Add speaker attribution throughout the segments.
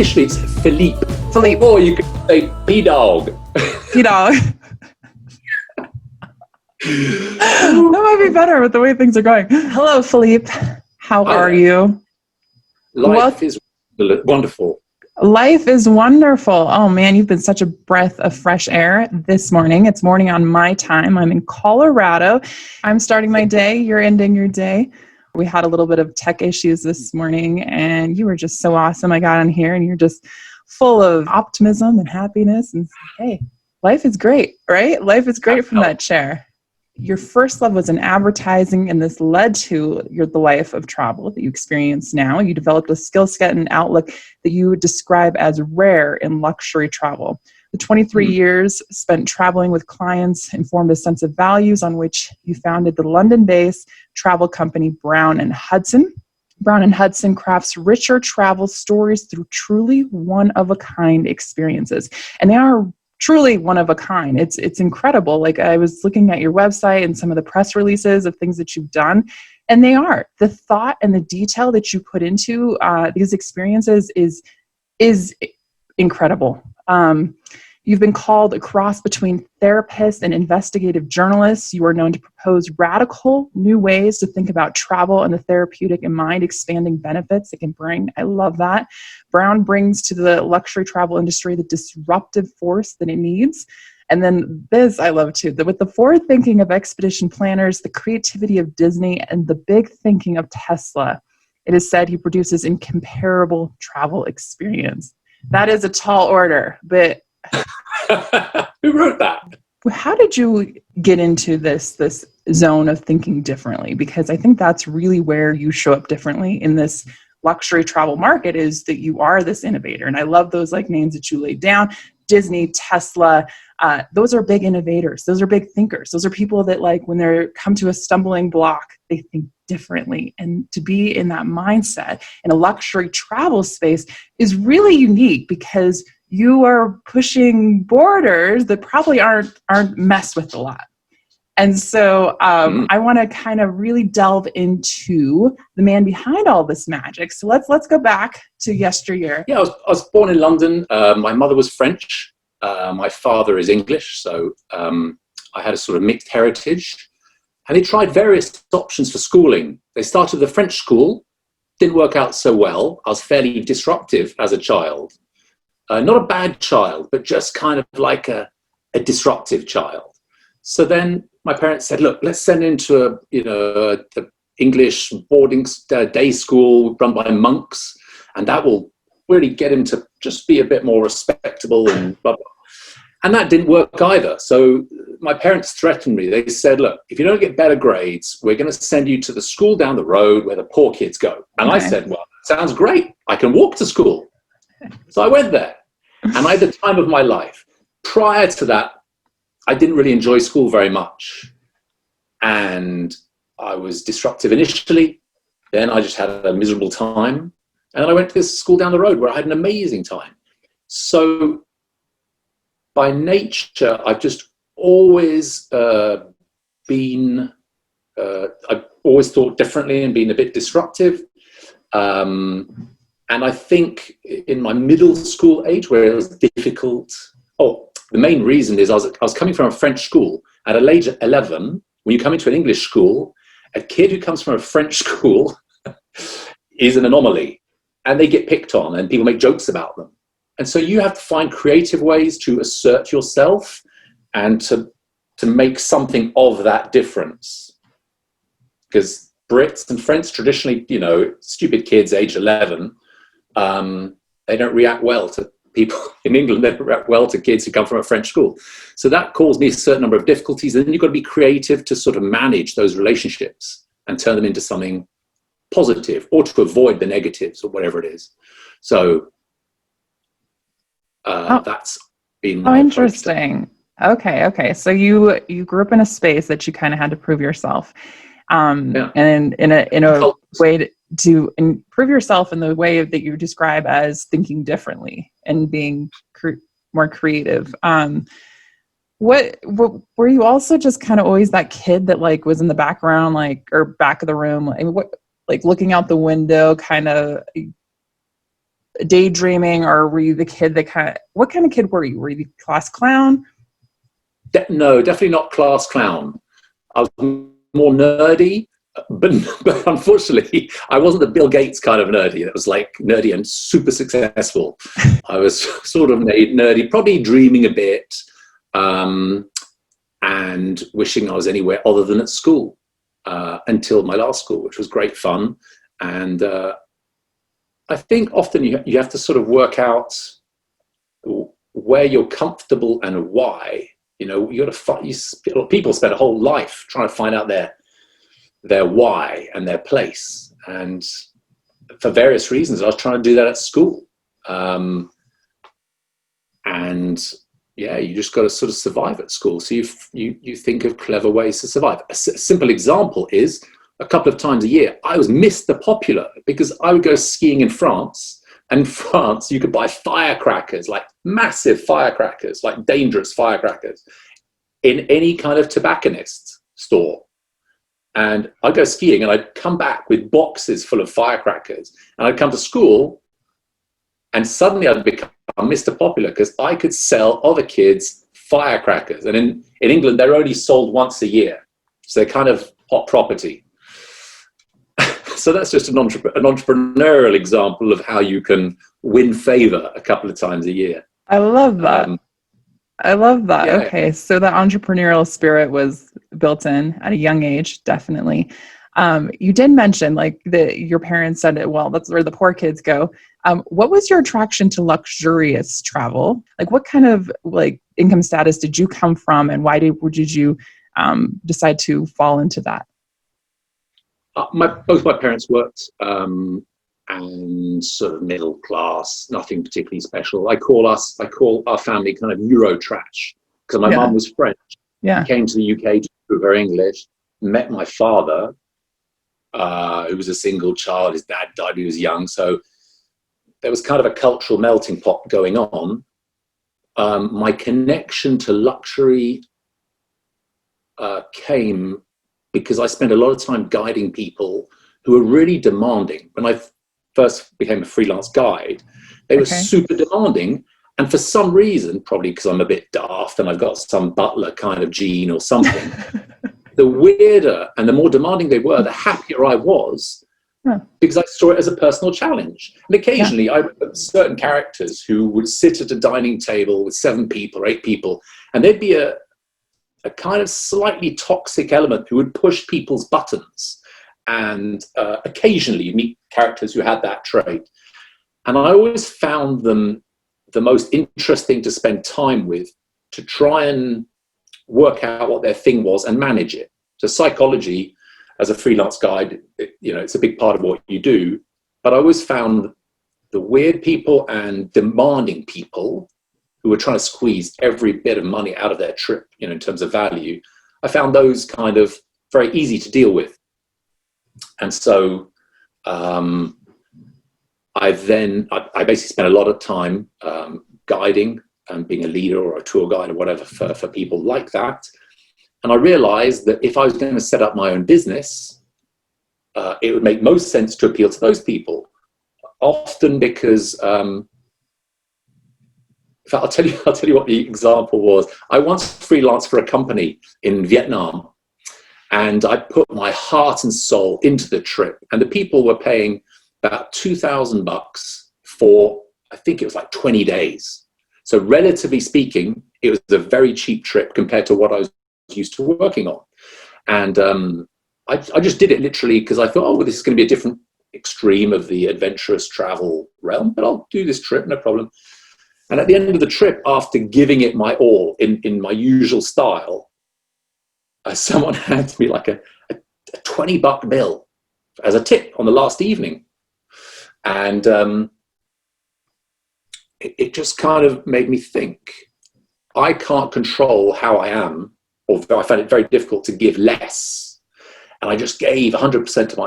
Speaker 1: officially it's Phillipe.
Speaker 2: Phillipe.
Speaker 1: Or you could say P-Dog.
Speaker 2: P-Dog. That might be better with the way things are going. Hello, Phillipe. How are you?
Speaker 1: Life is wonderful.
Speaker 2: Life is wonderful. Oh man, you've been such a breath of fresh air this morning. It's morning on my time. I'm in Colorado. I'm starting my day. You're ending your day. We had a little bit of tech issues this morning and you were just so awesome. I got on here and you're just full of optimism and happiness and hey, life is great, right? Life is great from that chair. Your first love was in advertising, and this led to the life of travel that you experience now. You developed a skill set and outlook that you would describe as rare in luxury travel. The 23 years spent traveling with clients informed a sense of values on which you founded the London-based travel company Brown Hudson. Brown Hudson crafts richer travel stories through truly one-of-a-kind experiences. And they are truly one of a kind. It's incredible. Like I was looking at your website and some of the press releases of things that you've done, and they are. The thought and the detail that you put into these experiences is incredible. You've been called a cross between therapist and investigative journalist. You are known to propose radical new ways to think about travel and the therapeutic and mind-expanding benefits it can bring. I love that. Brown brings to the luxury travel industry the disruptive force that it needs. And then this I love too, that with the forward thinking of expedition planners, the creativity of Disney, and the big thinking of Tesla, it is said he produces incomparable travel experience. That is a tall order, but
Speaker 1: who wrote that?
Speaker 2: How did you get into this zone of thinking differently? Because I think that's really where you show up differently in this luxury travel market, is that you are this innovator. And I love those like names that you laid down. Disney, Tesla, those are big innovators. Those are big thinkers. Those are people that like when they come to a stumbling block, they think differently. And to be in that mindset in a luxury travel space is really unique because you are pushing borders that probably aren't messed with a lot. And so I want to kind of really delve into the man behind all this magic. So let's go back to yesteryear.
Speaker 1: Yeah, I was born in London. My mother was French. My father is English. So I had a sort of mixed heritage. And they tried various options for schooling. They started the French school, didn't work out so well. I was fairly disruptive as a child. Not a bad child, but just kind of like a disruptive child. So then my parents said, look, let's send him to the English boarding day school run by monks, and that will really get him to just be a bit more respectable and blah, blah. And that didn't work either. So my parents threatened me. They said, look, if you don't get better grades, we're going to send you to the school down the road where the poor kids go. And I said, well, that sounds great. I can walk to school. So I went there. And I had the time of my life. Prior to that, I didn't really enjoy school very much. And I was disruptive initially. Then I just had a miserable time. And then I went to this school down the road where I had an amazing time. So by nature, I've just always I've always thought differently and been a bit disruptive. And I think in my middle school age, where it was difficult, the main reason is I was coming from a French school. At a age of 11, when you come into an English school, a kid who comes from a French school is an anomaly, and they get picked on, and people make jokes about them. And so you have to find creative ways to assert yourself and to make something of that difference. Because Brits and French traditionally, stupid kids age 11, they don't react well to people in England. They don't react well to kids who come from a French school. So that caused me a certain number of difficulties. And then you've got to be creative to sort of manage those relationships and turn them into something positive, or to avoid the negatives or whatever it is. So that's been my
Speaker 2: interesting. Okay. So you grew up in a space that you kind of had to prove yourself, and in a way to improve yourself in the way that you describe as thinking differently and being more creative. What were you also just kind of always that kid that like was in the background, or back of the room, looking out the window, kind of daydreaming, or were you the kid that what kind of kid were you? Were you the class clown?
Speaker 1: No, definitely not class clown. I was more nerdy, but unfortunately, I wasn't the Bill Gates kind of nerdy. It was like nerdy and super successful. I was sort of nerdy, probably dreaming a bit, and wishing I was anywhere other than at school, until my last school, which was great fun. And I think often you have to sort of work out where you're comfortable and why. You know, people spend a whole life trying to find out their why and their place. And for various reasons, I was trying to do that at school. And yeah, you just got to sort of survive at school. So you think of clever ways to survive. A simple example is a couple of times a year, I was Mr. Popular because I would go skiing in France. And in France, you could buy firecrackers, like massive firecrackers, like dangerous firecrackers, in any kind of tobacconist store. And I'd go skiing and I'd come back with boxes full of firecrackers. And I'd come to school and suddenly I'd become Mr. Popular because I could sell other kids firecrackers. And in England, they're only sold once a year. So they're kind of hot property. So that's just an entrepreneurial example of how you can win favor a couple of times a year.
Speaker 2: I love that. I love that.
Speaker 1: Yeah.
Speaker 2: Okay. So the entrepreneurial spirit was built in at a young age, definitely. You did mention like your parents said it, well, that's where the poor kids go. What was your attraction to luxurious travel? Like what kind of like income status did you come from, and why did you decide to fall into that?
Speaker 1: Both my parents worked, and sort of middle class, nothing particularly special. I call our family kind of Euro trash because my mum was French.
Speaker 2: Yeah.
Speaker 1: Came to the UK to improve her English, met my father, who was a single child. His dad died when he was young. So there was kind of a cultural melting pot going on. My connection to luxury came because I spent a lot of time guiding people who were really demanding. When I first became a freelance guide, they were super demanding. And for some reason, probably because I'm a bit daft and I've got some butler kind of gene or something, the weirder and the more demanding they were, the happier I was, because I saw it as a personal challenge. And occasionally I remember certain characters who would sit at a dining table with 7 people or 8 people, and there'd be a kind of slightly toxic element who would push people's buttons. And occasionally you meet characters who had that trait. And I always found them the most interesting to spend time with, to try and work out what their thing was and manage it. So psychology, as a freelance guide, it's a big part of what you do. But I always found the weird people and demanding people who were trying to squeeze every bit of money out of their trip, in terms of value, I found those kind of very easy to deal with. And so I basically spent a lot of time guiding and being a leader or a tour guide or whatever for people like that. And I realized that if I was going to set up my own business, it would make most sense to appeal to those people. Often because in fact, I'll tell you what the example was. I once freelanced for a company in Vietnam, and I put my heart and soul into the trip. And the people were paying about $2,000 for, I think it was like 20 days. So relatively speaking, it was a very cheap trip compared to what I was used to working on. And I just did it literally because I thought, oh, well, this is going to be a different extreme of the adventurous travel realm, but I'll do this trip, no problem. And at the end of the trip, after giving it my all in my usual style, someone handed me like a $20 bill as a tip on the last evening. And it just kind of made me think, I can't control how I am, although I found it very difficult to give less. And I just gave 100%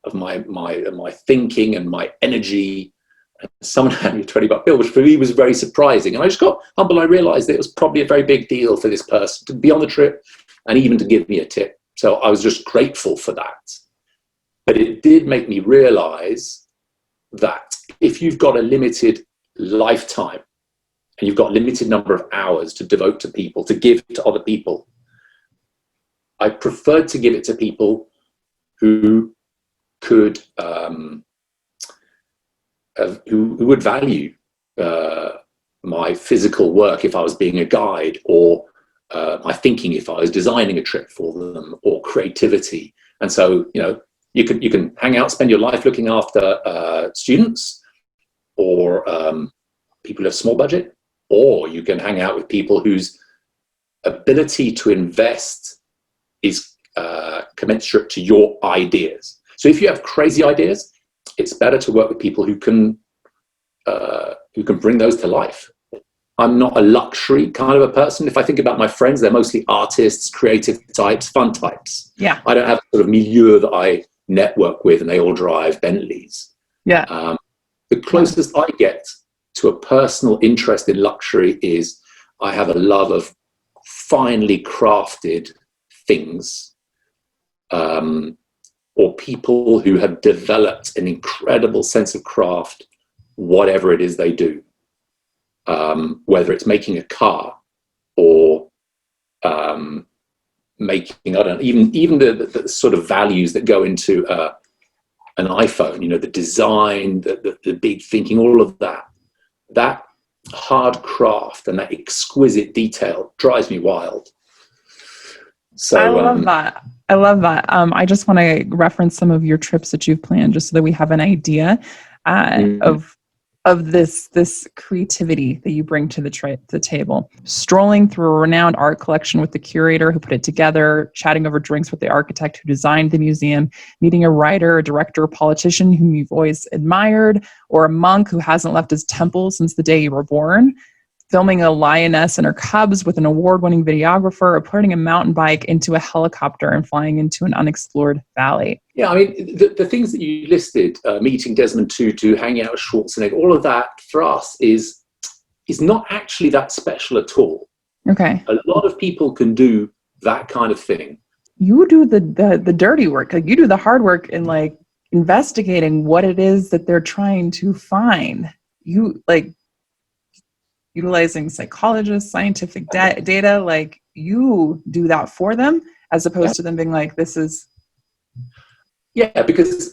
Speaker 1: of my thinking and my energy. And someone handed me a $20 bill, which for me was very surprising. And I just got humble. I realized that it was probably a very big deal for this person to be on the trip and even to give me a tip. So I was just grateful for that. But it did make me realize that if you've got a limited lifetime and you've got a limited number of hours to devote to people, to give to other people, I preferred to give it to people who could, who would value my physical work if I was being a guide, or my thinking if I was designing a trip for them, or creativity. And so, you know, you can hang out, spend your life looking after students, or people who have small budget, or you can hang out with people whose ability to invest is commensurate to your ideas. So if you have crazy ideas, it's better to work with people who can bring those to life. I'm not a luxury kind of a person. If I think about my friends, they're mostly artists, creative types, fun types.
Speaker 2: Yeah.
Speaker 1: I don't have sort of milieu that I network with and they all drive Bentleys.
Speaker 2: Yeah.
Speaker 1: The closest I get to a personal interest in luxury is I have a love of finely crafted things, or people who have developed an incredible sense of craft, whatever it is they do. Whether it's making a car or making, I don't know, even the sort of values that go into an iPhone, you know, the design, the big thinking, all of that hard craft and that exquisite detail drives me wild. So
Speaker 2: I love that. I love that. I just want to reference some of your trips that you've planned, just so that we have an idea of this creativity that you bring to the table. Strolling through a renowned art collection with the curator who put it together, chatting over drinks with the architect who designed the museum, meeting a writer, a director, a politician whom you've always admired, or a monk who hasn't left his temple since the day you were born, filming a lioness and her cubs with an award-winning videographer, or putting a mountain bike into a helicopter and flying into an unexplored valley.
Speaker 1: Yeah, I mean, the things that you listed, meeting Desmond Tutu, hanging out with Schwarzenegger, all of that for us is not actually that special at all.
Speaker 2: Okay.
Speaker 1: A lot of people can do that kind of thing.
Speaker 2: You do the dirty work. Like, you do the hard work in like investigating what it is that they're trying to find. You like utilizing psychologists, scientific data, like you do that for them, as opposed to them being like, this is.
Speaker 1: Yeah, because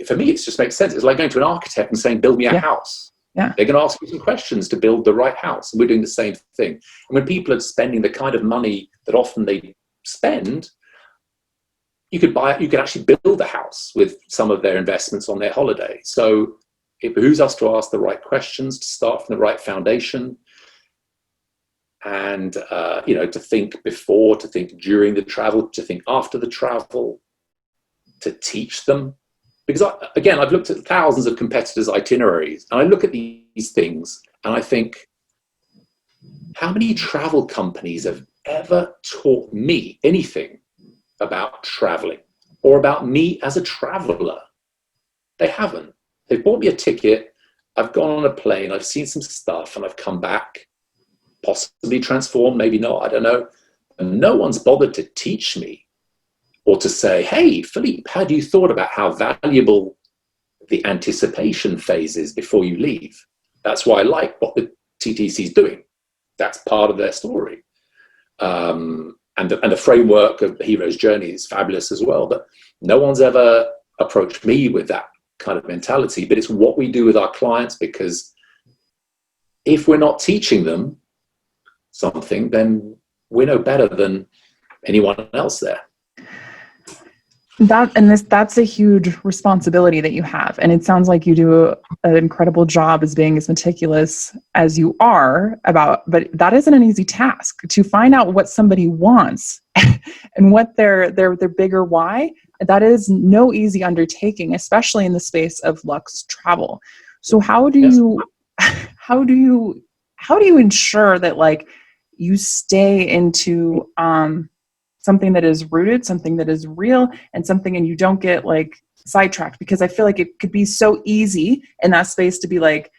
Speaker 1: for me, it just makes sense. It's like going to an architect and saying, build me a house.
Speaker 2: Yeah.
Speaker 1: They're going to ask you some questions to build the right house. And we're doing the same thing. And when people are spending the kind of money that often they spend, you could actually build a house with some of their investments on their holiday. So it behooves us to ask the right questions, to start from the right foundation, and to think before, to think during the travel, to think after the travel, to teach them. Because I've looked at thousands of competitors' itineraries, and I look at these things and I think, how many travel companies have ever taught me anything about traveling or about me as a traveler? They haven't. They've bought me a ticket, I've gone on a plane, I've seen some stuff, and I've come back, possibly transformed, maybe not, I don't know. And no one's bothered to teach me or to say, hey, Phillipe, had you thought about how valuable the anticipation phase is before you leave? That's why I like what the TTC is doing. That's part of their story. And the framework of the hero's journey is fabulous as well. But no one's ever approached me with that kind of mentality. But it's what we do with our clients, because if we're not teaching them something, then we're no better than anyone else there.
Speaker 2: That's a huge responsibility that you have. And it sounds like you do an incredible job as being as meticulous as you are but that isn't an easy task to find out what somebody wants and what their bigger why. That is no easy undertaking, especially in the space of luxe travel. So how do you ensure that like you stay into something that is rooted, something that is real, and you don't get like sidetracked? Because I feel like it could be so easy in that space to be like,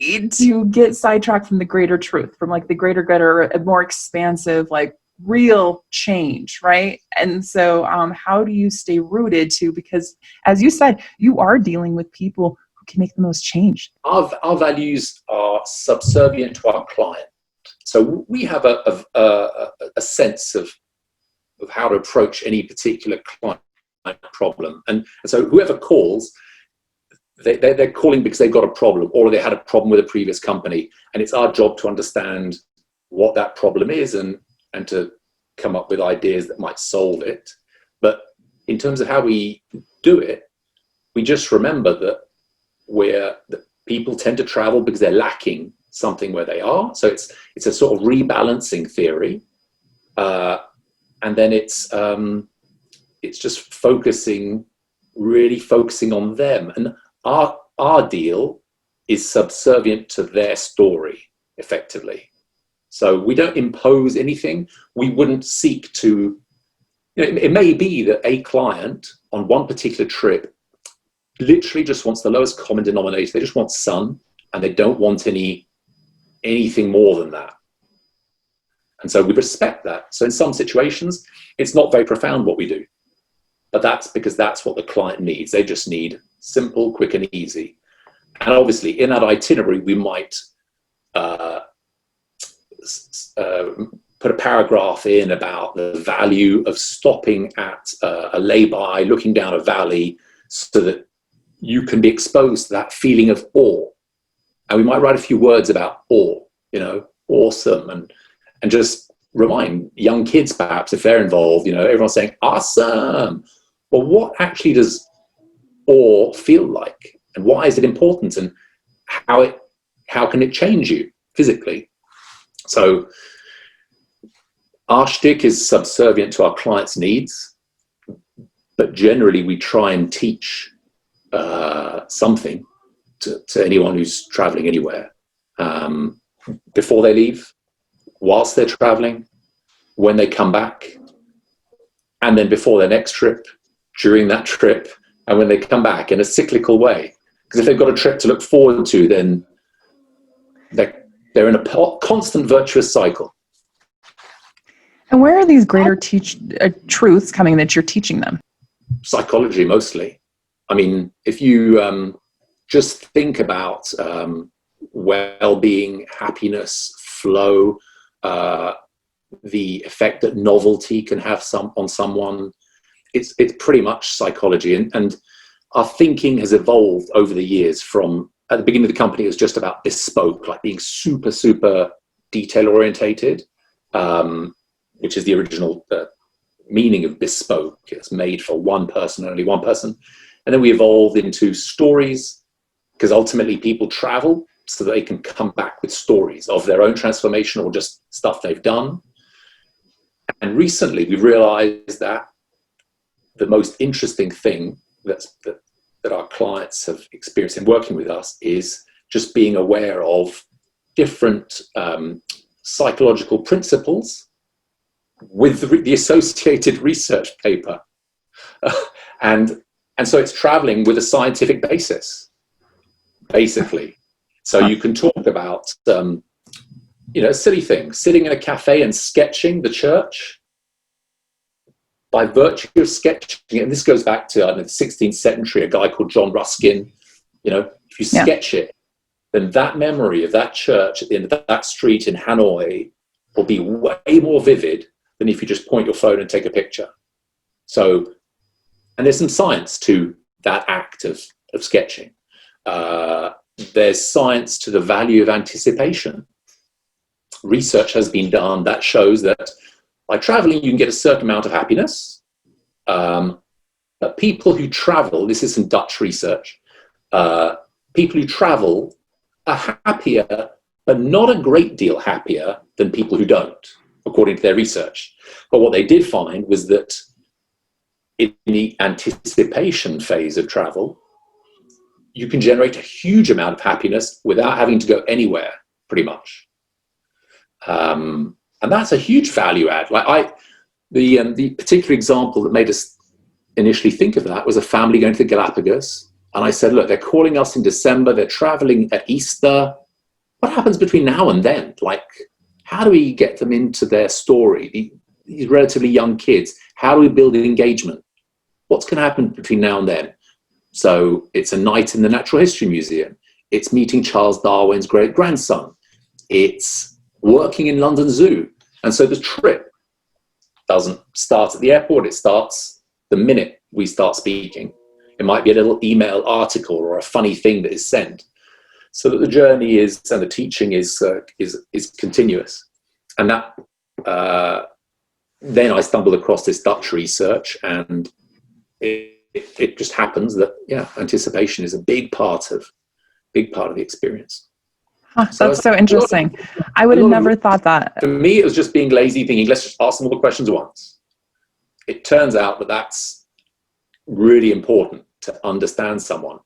Speaker 2: to get sidetracked from the greater truth, from like the greater good, or a more expansive, like real change, right? And so how do you stay rooted to, because as you said, you are dealing with people who can make the most change?
Speaker 1: Our values are subservient to our client. So we have a sense of how to approach any particular client problem. And so whoever calls, they're calling because they've got a problem, or they had a problem with a previous company. And it's our job to understand what that problem is and to come up with ideas that might solve it. But in terms of how we do it, we just remember that people tend to travel because they're lacking something where they are. So it's a sort of rebalancing theory. And then it's just really focusing on them. And our deal is subservient to their story, effectively. So we don't impose anything. We wouldn't seek to, it may be that a client on one particular trip literally just wants the lowest common denominator. They just want sun, and they don't want anything more than that. And so we respect that. So in some situations, it's not very profound what we do, but that's because that's what the client needs. They just need simple, quick, and easy. And obviously in that itinerary, we might put a paragraph in about the value of stopping at a lay-by, looking down a valley, so that you can be exposed to that feeling of awe. And we might write a few words about awe, awesome, and just remind young kids, perhaps, if they're involved, everyone's saying, awesome. Well, what actually does awe feel like? And why is it important? And how can it change you physically? So our shtick is subservient to our clients' needs, but generally we try and teach something to anyone who's traveling anywhere, before they leave, whilst they're traveling, when they come back, and then before their next trip, during that trip, and when they come back, in a cyclical way. Because if they've got a trip to look forward to, then they're in a constant virtuous cycle.
Speaker 2: And where are these greater truths coming that you're teaching them?
Speaker 1: Psychology, mostly. I mean, if you just think about well-being, happiness, flow, the effect that novelty can have on someone, it's pretty much psychology. And our thinking has evolved over the years from, at the beginning of the company, it was just about bespoke, like being super, super detail-orientated, which is the original meaning of bespoke. It's made for one person, only one person. And then we evolved into stories, because ultimately people travel so that they can come back with stories of their own transformation or just stuff they've done. And recently we realized that the most interesting thing that our clients have experienced in working with us is just being aware of different psychological principles with the associated research paper. And so it's traveling with a scientific basis, basically. So you can talk about, silly things, sitting in a cafe and sketching the church. By virtue of sketching, and this goes back to the 16th century, a guy called John Ruskin, if you sketch it, then that memory of that church at the end of that street in Hanoi will be way more vivid than if you just point your phone and take a picture. So, and there's some science to that act of sketching. There's science to the value of anticipation. Research has been done that shows that by traveling, you can get a certain amount of happiness. But people who travel, this is some Dutch research, people who travel are happier, but not a great deal happier than people who don't, according to their research. But what they did find was that in the anticipation phase of travel, you can generate a huge amount of happiness without having to go anywhere, pretty much. And that's a huge value add. Like the particular example that made us initially think of that was a family going to the Galapagos. And I said, look, they're calling us in December. They're traveling at Easter. What happens between now and then? Like, how do we get them into their story? These relatively young kids, how do we build an engagement? What's going to happen between now and then? So it's a night in the Natural History Museum. It's meeting Charles Darwin's great-grandson. It's working in London Zoo. And so the trip doesn't start at the airport. It starts the minute we start speaking. It might be a little email article or a funny thing that is sent, so that the journey is, and the teaching is continuous. And that then I stumbled across this Dutch research, and it just happens that anticipation is a big part of the experience.
Speaker 2: That's so interesting. I would have never thought that.
Speaker 1: For me, it was just being lazy, thinking, let's just ask them all the questions once. It turns out that that's really important to understand someone.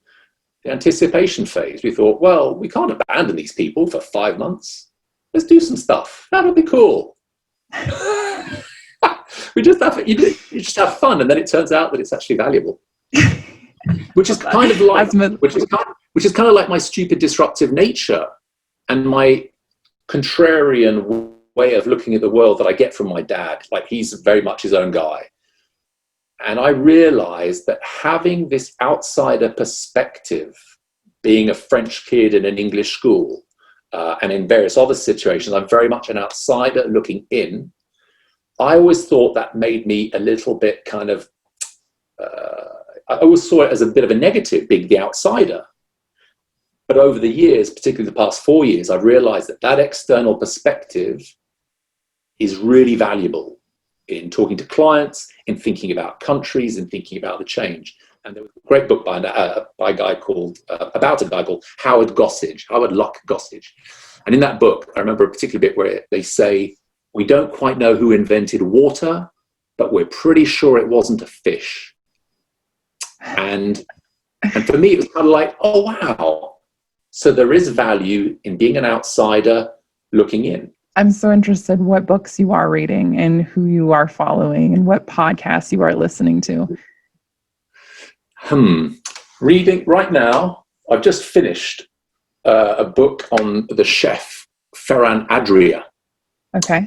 Speaker 1: The anticipation phase, we thought, well, we can't abandon these people for 5 months. Let's do some stuff. That'll be cool. You just have fun, and then it turns out that it's actually valuable. Which is kind of like my stupid disruptive nature and my contrarian way of looking at the world that I get from my dad. Like, he's very much his own guy. And I realized that having this outsider perspective, being a French kid in an English school, and in various other situations, I'm very much an outsider looking in. I always thought that made me a little bit kind of, I always saw it as a bit of a negative, being the outsider. But over the years, particularly the past 4 years, I've realized that external perspective is really valuable in talking to clients, in thinking about countries, and thinking about the change. And there was a great book by a guy called Howard Luck Gossage. And in that book, I remember a particular bit where they say, we don't quite know who invented water, but we're pretty sure it wasn't a fish. And for me, it was kind of like, oh, wow. So there is value in being an outsider looking in.
Speaker 2: I'm so interested in what books you are reading and who you are following and what podcasts you are listening to.
Speaker 1: Reading right now, I've just finished a book on the chef Ferran Adria.
Speaker 2: Okay.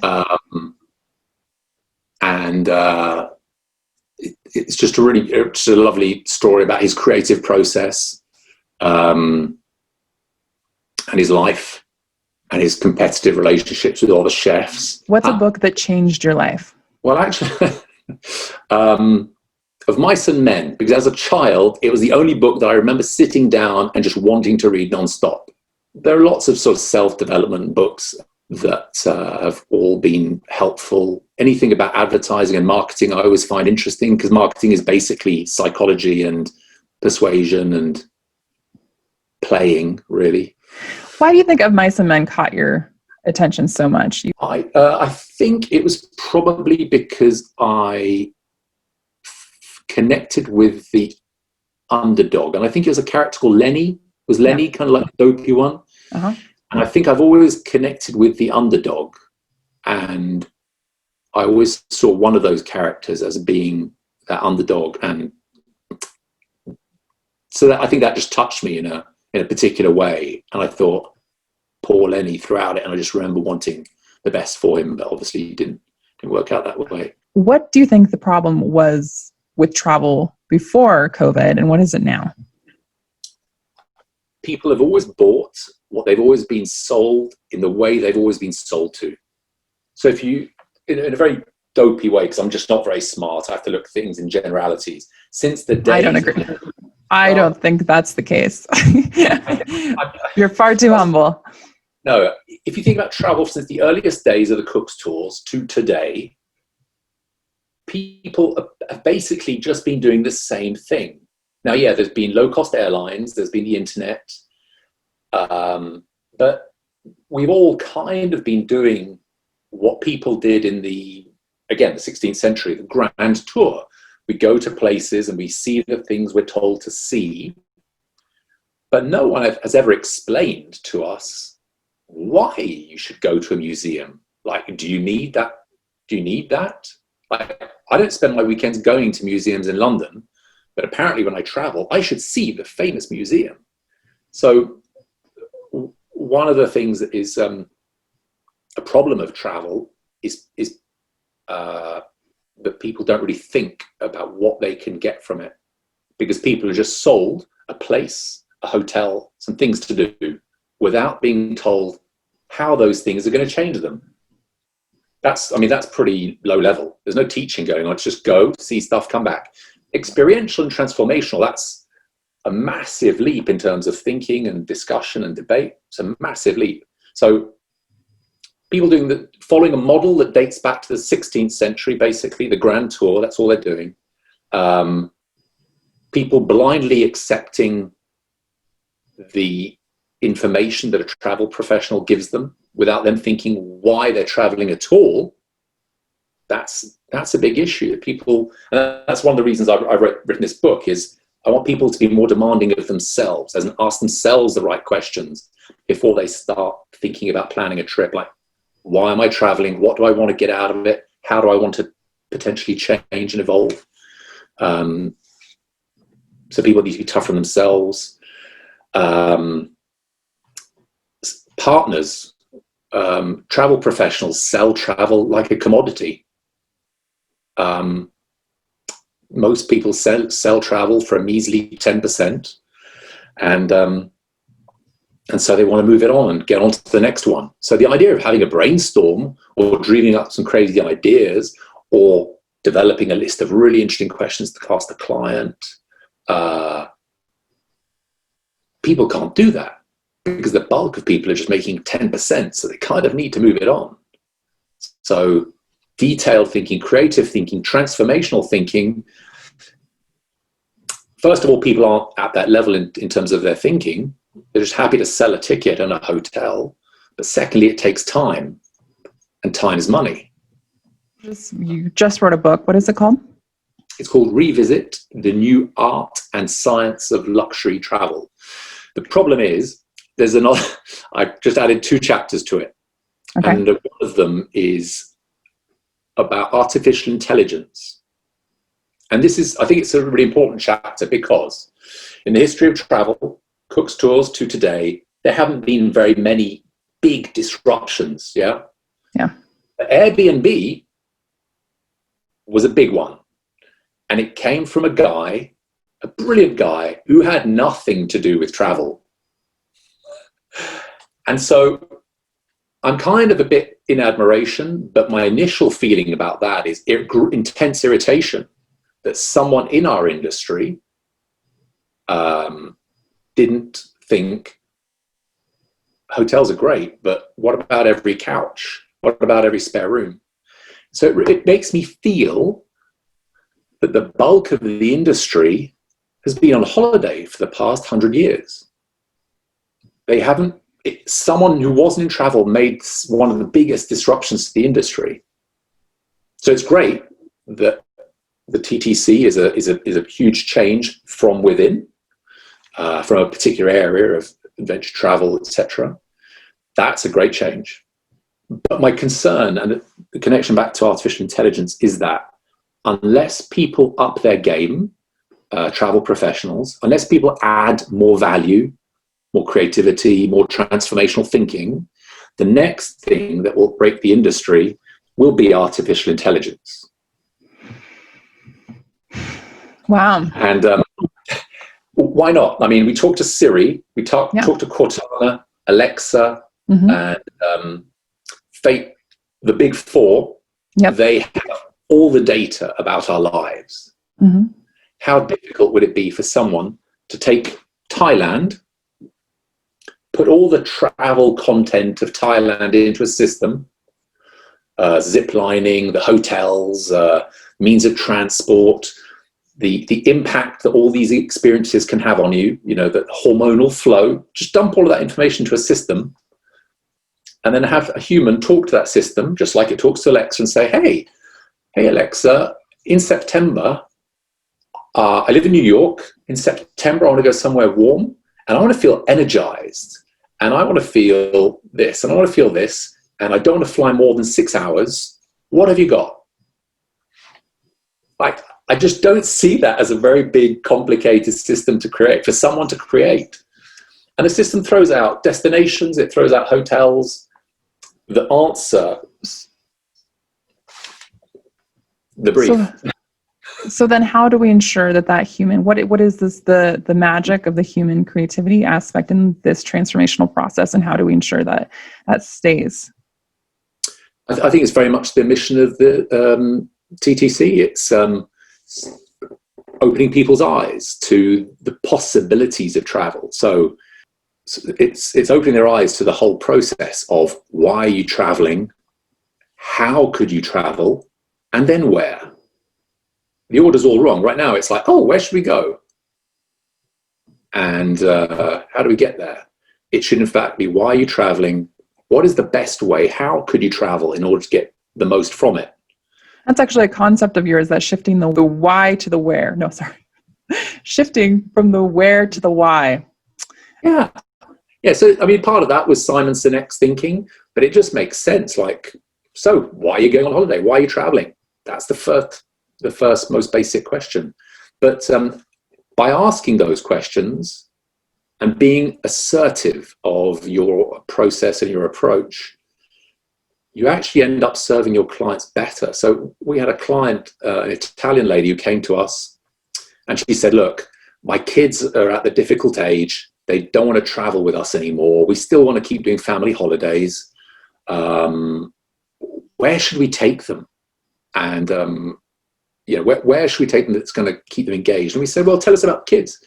Speaker 1: It's just a lovely story about his creative process, and his life, and his competitive relationships with other chefs.
Speaker 2: What's a book that changed your life?
Speaker 1: Well, actually, of Mice and Men, because as a child, it was the only book that I remember sitting down and just wanting to read nonstop. There are lots of sort of self-development books that have all been helpful. Anything about advertising and marketing I always find interesting, because marketing is basically psychology and persuasion and playing, really.
Speaker 2: Why do you think Of Mice and Men caught your attention so much?
Speaker 1: I think it was probably because I connected with the underdog, and I think it was a character called Lenny. Was Lenny kind of like the dopey one?
Speaker 2: Uh-huh.
Speaker 1: And I think I've always connected with the underdog, and I always saw one of those characters as being that underdog, and so I think that just touched me in a particular way. And I thought, poor Lenny throughout it, and I just remember wanting the best for him, but obviously it didn't work out that way.
Speaker 2: What do you think the problem was with travel before COVID, and what is it now?
Speaker 1: People have always bought what they've always been sold in the way they've always been sold to. So if you, in a very dopey way, because I'm just not very smart, I have to look at things in generalities. Since the day...
Speaker 2: I don't agree. I don't think that's the case. You're far too humble.
Speaker 1: No, if you think about travel since the earliest days of the Cook's Tours to today, people have basically just been doing the same thing. Now, yeah, there's been low-cost airlines, there's been the internet, but we've all kind of been doing what people did in the 16th century, the grand tour. We go to places and we see the things we're told to see, but no one has ever explained to us why you should go to a museum. Like, do you need that? Do you need that? Like, I don't spend my weekends going to museums in London, but apparently when I travel, I should see the famous museum. So one of the things that is a problem of travel is that people don't really think about what they can get from it. because people are just sold a place, a hotel, some things to do without being told how those things are going to change them. That's pretty low level. There's no teaching going on. It's just go, see stuff, come back. Experiential and transformational, that's a massive leap in terms of thinking and discussion and debate. It's a massive leap. So people following a model that dates back to the 16th century, basically, the Grand Tour, that's all they're doing. People blindly accepting the information that a travel professional gives them without them thinking why they're traveling at all. That's a big issue. People, and that's one of the reasons I've written this book, is I want people to be more demanding of themselves, as in ask themselves the right questions before they start thinking about planning a trip. Like, why am I traveling? What do I want to get out of it? How do I want to potentially change and evolve? So people need to be tough on themselves. Partners, travel professionals sell travel like a commodity. Most people sell travel for a measly 10%, and so they want to move it on and get on to the next one. So the idea of having a brainstorm or dreaming up some crazy ideas or developing a list of really interesting questions to ask the client, people can't do that because the bulk of people are just making 10%, so they kind of need to move it on. So detailed thinking, creative thinking, transformational thinking. First of all, people aren't at that level in terms of their thinking. They're just happy to sell a ticket and a hotel. But secondly, it takes time, and time is money.
Speaker 2: You just wrote a book. What is it called?
Speaker 1: It's called Revisit: The New Art and Science of Luxury Travel. The problem is, I've just added 2 chapters to it. Okay. And one of them is about artificial intelligence. And I think it's a really important chapter, because in the history of travel, Cook's Tours to today, there haven't been very many big disruptions. Yeah. But Airbnb was a big one. And it came from a brilliant guy who had nothing to do with travel. And so I'm kind of a bit in admiration, but my initial feeling about that is intense irritation that someone in our industry didn't think hotels are great, but what about every couch? What about every spare room? So it makes me feel that the bulk of the industry has been on holiday for the past 100 years. Someone who wasn't in travel made one of the biggest disruptions to the industry. So it's great that the TTC is a huge change from within, from a particular area of adventure travel, etc. That's a great change. But my concern, and the connection back to artificial intelligence, is that unless people up their game, travel professionals, unless people add more value, more creativity, more transformational thinking, the next thing that will break the industry will be artificial intelligence.
Speaker 2: Wow.
Speaker 1: And why not? I mean, we talk to Siri, we talk to Cortana, Alexa, and Fate, the big 4. Yep. They have all the data about our lives. Mm-hmm. How difficult would it be for someone to take Thailand, put all the travel content of Thailand into a system, zip lining, the hotels, means of transport, the impact that all these experiences can have on you, the hormonal flow, just dump all of that information to a system, and then have a human talk to that system, just like it talks to Alexa, and say, hey Alexa, in September, I live in New York. In September, I want to go somewhere warm, and I want to feel energized, and I want to feel this, and I want to feel this, and I don't want to fly more than 6 hours. What have you got? I just don't see that as a very big, complicated system to create, for someone to create. And the system throws out destinations, it throws out hotels. The answer, the brief.
Speaker 2: So then how do we ensure that human, what is this, the magic of the human creativity aspect in this transformational process, and how do we ensure that stays?
Speaker 1: I think it's very much the mission of the TTC. It's opening people's eyes to the possibilities of travel. So it's opening their eyes to the whole process of why are you traveling, how could you travel, and then where. The order's all wrong. Right now it's like, oh, where should we go? And how do we get there? It should in fact be, why are you traveling? What is the best way? How could you travel in order to get the most from it?
Speaker 2: That's actually a concept of yours, that shifting the why to the where. No, sorry. Shifting from the where to the why.
Speaker 1: Yeah. Yeah, so I mean, part of that was Simon Sinek's thinking, but it just makes sense. Like, so why are you going on holiday? Why are you traveling? That's the first most basic question. But by asking those questions and being assertive of your process and your approach, you actually end up serving your clients better. So we had a client, an Italian lady, who came to us, and she said, look, my kids are at the difficult age. They don't want to travel with us anymore. We still want to keep doing family holidays. Where should we take them? And where should we take them that's going to keep them engaged? And we said, well, tell us about kids.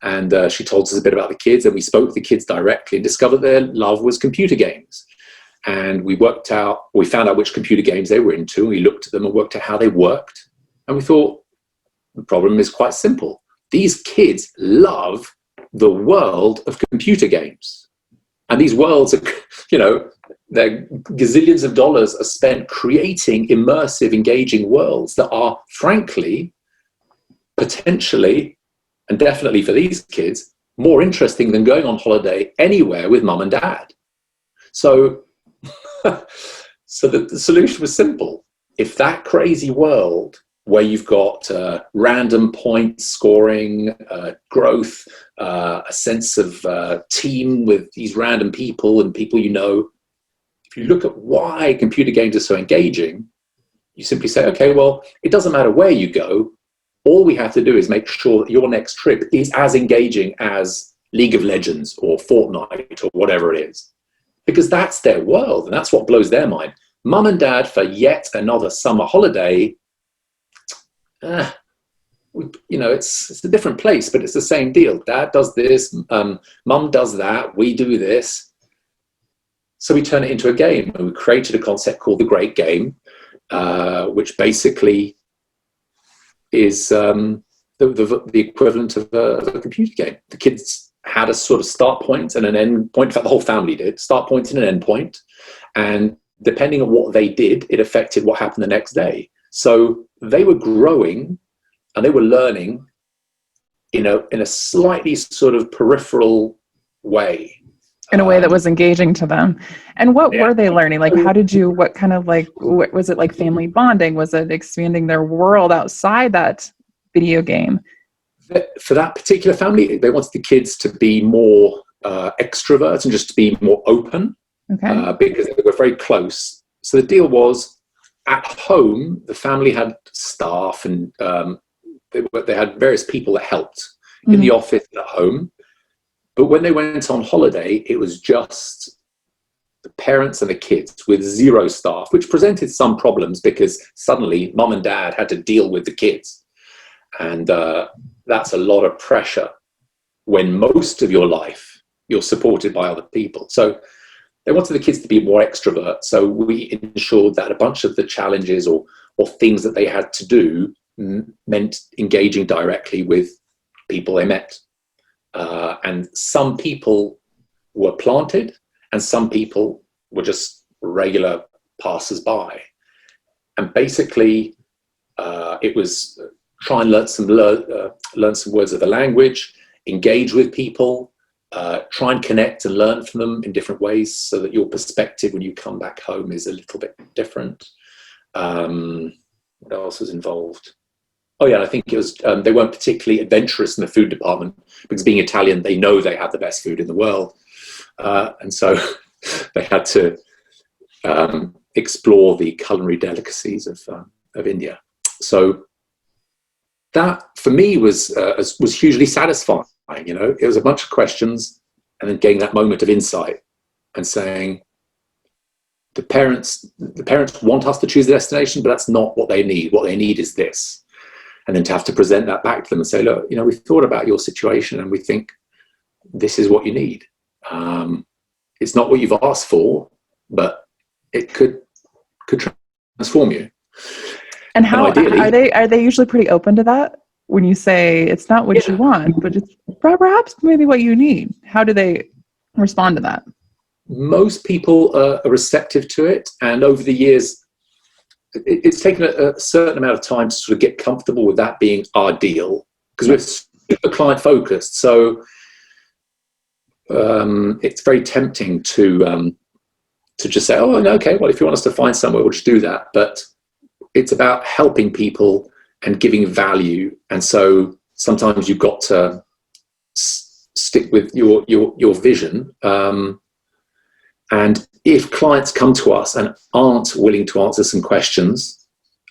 Speaker 1: And she told us a bit about the kids, and we spoke to the kids directly and discovered their love was computer games. And we found out which computer games they were into. We looked at them and worked out how they worked. And we thought, the problem is quite simple. These kids love the world of computer games. And these worlds are, they're gazillions of dollars are spent creating immersive, engaging worlds that are, frankly, potentially, and definitely for these kids, more interesting than going on holiday anywhere with mum and dad. So, so the solution was simple. If that crazy world where you've got random point scoring, growth, a sense of team with these random people and people you know, if you look at why computer games are so engaging, you simply say, okay, well, it doesn't matter where you go. All we have to do is make sure that your next trip is as engaging as League of Legends or Fortnite or whatever it is. Because that's their world, and that's what blows their mind. Mum and dad, for yet another summer holiday, it's a different place, but it's the same deal. Dad does this, mum does that, we do this. So we turn it into a game, and we created a concept called the Great Game, which basically is the equivalent of a computer game. The kids had a sort of start point and an end point. In fact, the whole family did. Start point and an end point. And depending on what they did, it affected what happened the next day. So they were growing and they were learning, in a slightly sort of peripheral way.
Speaker 2: In a way that was engaging to them. And what were they learning? Like, what was it, like family bonding? Was it expanding their world outside that video game?
Speaker 1: For that particular family, they wanted the kids to be more extroverts and just to be more open, because they were very close. So the deal was, at home, the family had staff and they had various people that helped in the office and at home. But when they went on holiday, it was just the parents and the kids with zero staff, which presented some problems because suddenly mum and dad had to deal with the kids. And that's a lot of pressure when most of your life you're supported by other people. So they wanted the kids to be more extrovert. So we ensured that a bunch of the challenges or things that they had to do meant engaging directly with people they met. And some people were planted and some people were just regular passers-by. And basically, it was try and learn some words of the language, engage with people, try and connect and learn from them in different ways so that your perspective when you come back home is a little bit different. What else was involved? Oh yeah, I think it was, they weren't particularly adventurous in the food department because being Italian, they know they have the best food in the world. And so they had to explore the culinary delicacies of India. So that for me was hugely satisfying. You know, it was a bunch of questions and then getting that moment of insight and saying, the parents want us to choose the destination, but that's not what they need. What they need is this. And then to have to present that back to them and say, look, you know, we've thought about your situation and we think this is what you need. It's not what you've asked for, but it could transform you.
Speaker 2: And how ideally, are they usually pretty open to that? When you say it's not what you want, but it's perhaps maybe what you need. How do they respond to that?
Speaker 1: Most people are receptive to it, and over the years, it's taken a certain amount of time to sort of get comfortable with that being our deal, because we're super client focused. So it's very tempting to just say, oh, okay, well, if you want us to find somewhere, we'll just do that. But it's about helping people and giving value, and so sometimes you've got to stick with your vision. And if clients come to us and aren't willing to answer some questions,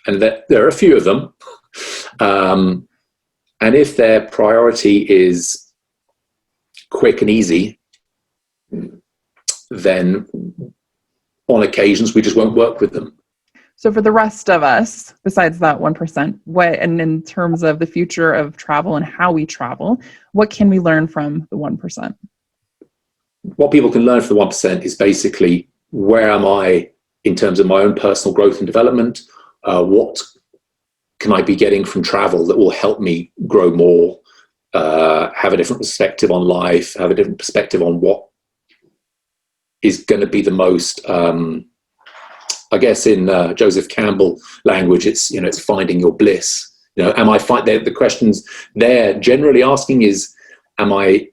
Speaker 1: and there are a few of them, and if their priority is quick and easy, then on occasions we just won't work with them.
Speaker 2: So for the rest of us, besides that 1%, and in terms of the future of travel and how we travel, what can we learn from the 1%?
Speaker 1: What people can learn from the 1% is basically, where am I in terms of my own personal growth and development? What can I be getting from travel that will help me grow more, have a different perspective on life, have a different perspective on what is going to be the most, I guess in Joseph Campbell language, it's finding your bliss. You know, the questions they're generally asking is, am I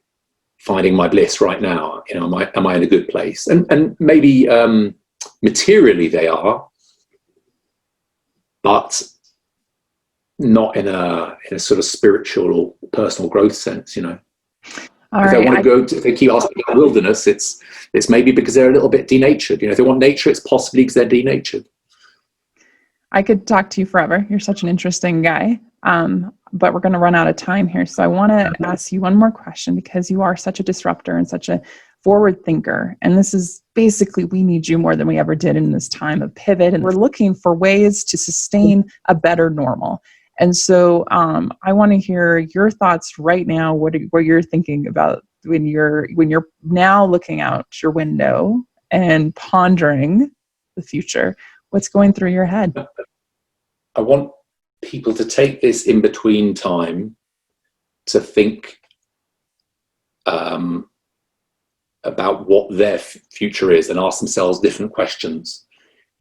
Speaker 1: finding my bliss right now? You know, am I in a good place? And maybe materially they are, but not in a sort of spiritual or personal growth sense, you know. If they keep asking about wilderness, it's maybe because they're a little bit denatured. You know, if they want nature, it's possibly because they're denatured.
Speaker 2: I could talk to you forever. You're such an interesting guy. But we're going to run out of time here. So I want to ask you one more question, because you are such a disruptor and such a forward thinker. And this is basically, we need you more than we ever did in this time of pivot. And we're looking for ways to sustain a better normal. And so I want to hear your thoughts right now, what you're thinking about when you're now looking out your window and pondering the future. What's going through your head?
Speaker 1: I want people to take this in between time to think about what their future is and ask themselves different questions.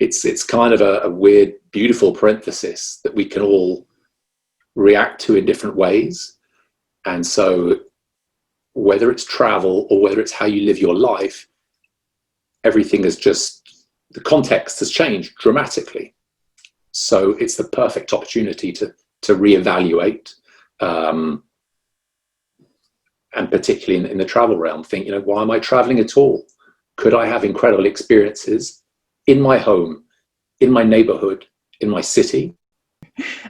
Speaker 1: It's kind of a weird, beautiful parenthesis that we can all react to in different ways. And so whether it's travel or whether it's how you live your life, everything is just, the context has changed dramatically. So it's the perfect opportunity to reevaluate, and particularly in the travel realm, think, you know, why am I traveling at all? Could I have incredible experiences in my home, in my neighborhood, in my city?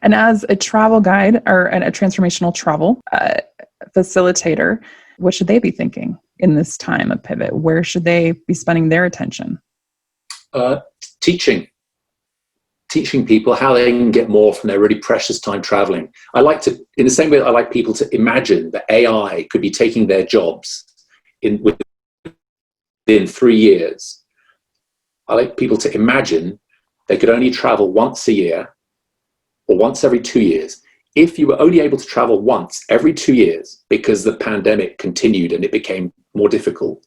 Speaker 2: And as a travel guide or a transformational travel facilitator, what should they be thinking in this time of pivot? Where should they be spending their attention?
Speaker 1: Teaching people how they can get more from their really precious time traveling. I like to, in the same way that I like people to imagine that AI could be taking their jobs within 3 years. I like people to imagine they could only travel once a year or once every 2 years. If you were only able to travel once every 2 years because the pandemic continued and it became more difficult,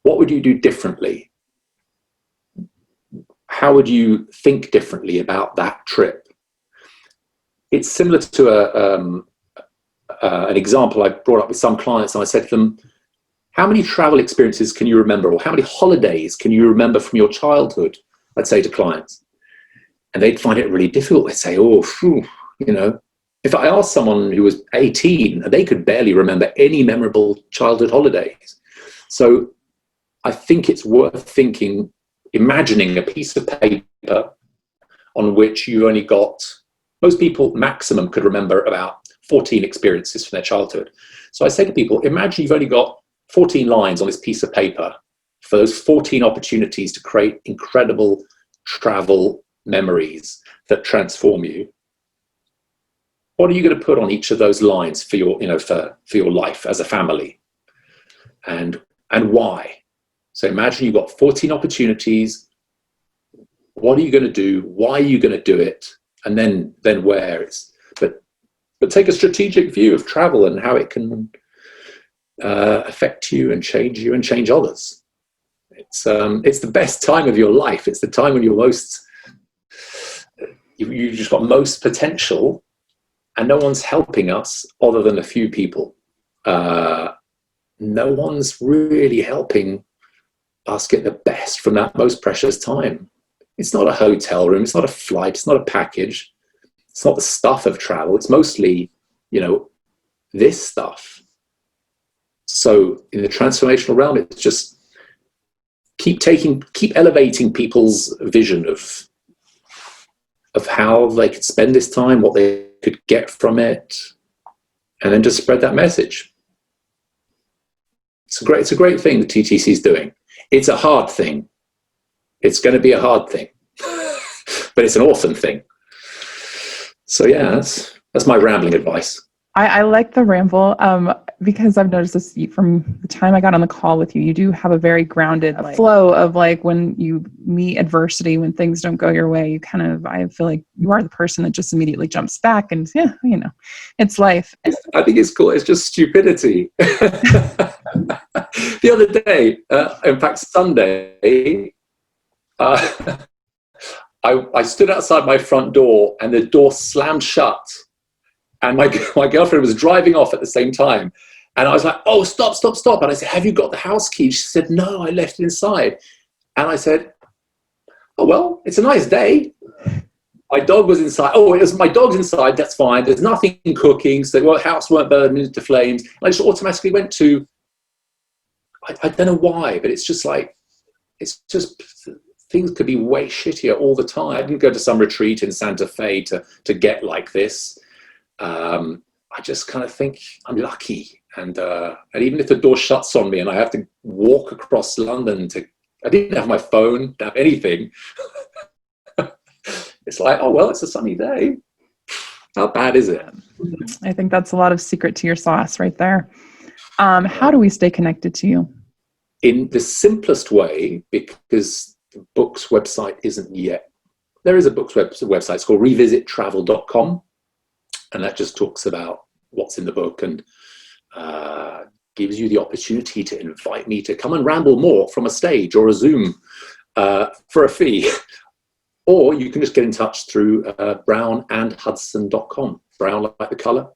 Speaker 1: what would you do differently? How would you think differently about that trip? It's similar to an example I brought up with some clients, and I said to them, how many travel experiences can you remember, or how many holidays can you remember from your childhood? I'd say to clients. And they'd find it really difficult. They'd say, oh, phew, you know, if I asked someone who was 18, they could barely remember any memorable childhood holidays. So I think it's worth thinking, imagining a piece of paper on which you only got Most people maximum could remember about 14 experiences from their childhood. So I say to people, imagine you've only got 14 lines on this piece of paper for those 14 opportunities to create incredible travel memories that transform you. What are you going to put on each of those lines for your, for your life as a family? And why? So imagine you've got 14 opportunities. What are you going to do? Why are you going to do it? And then where? But take a strategic view of travel and how it can affect you and change others. It's the best time of your life. It's the time when you're you just got most potential, and no one's helping us other than a few people. No one's really helping us get the best from that most precious time. It's not a hotel room. It's not a flight. It's not a package. It's not the stuff of travel. It's mostly, this stuff. So in the transformational realm, it's just keep elevating people's vision of how they could spend this time, what they could get from it, and then just spread that message. It's a great thing that TTC is doing. It's a hard thing. It's going to be a hard thing, but it's an awesome thing. So yeah, that's my rambling advice.
Speaker 2: I like the ramble because I've noticed this from the time I got on the call with you. You do have a very grounded flow of when you meet adversity, when things don't go your way, I feel like you are the person that just immediately jumps back and it's life.
Speaker 1: I think it's cool. It's just stupidity. The other day, in fact, Sunday, I stood outside my front door and the door slammed shut. And my girlfriend was driving off at the same time. And I was like, oh, stop. And I said, have you got the house key? She said, no, I left it inside. And I said, oh, well, it's a nice day. My dog was inside. Oh, my dog's inside. That's fine. There's nothing cooking. So the house weren't burned into flames. And I just automatically went to, I don't know why, but it's just things could be way shittier all the time. I didn't go to some retreat in Santa Fe to get like this. I just kind of think I'm lucky, and even if the door shuts on me and I have to walk across London I didn't have my phone, didn't have anything. It's like, oh well, it's a sunny day. How bad is it?
Speaker 2: I think that's a lot of secret to your sauce right there. How do we stay connected to you?
Speaker 1: In the simplest way, because the book's website isn't yet. There is a book's website. It's called revisittravel.com. And that just talks about what's in the book and gives you the opportunity to invite me to come and ramble more from a stage or a Zoom for a fee. Or you can just get in touch through brownandhudson.com. Brown like the color,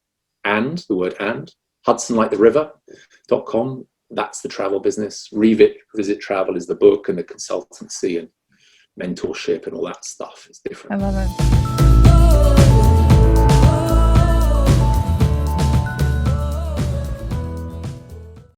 Speaker 1: and the word and, Hudson like the river.com. That's the travel business. Revisit Travel is the book and the consultancy and mentorship and all that stuff. It's different.
Speaker 2: I love it.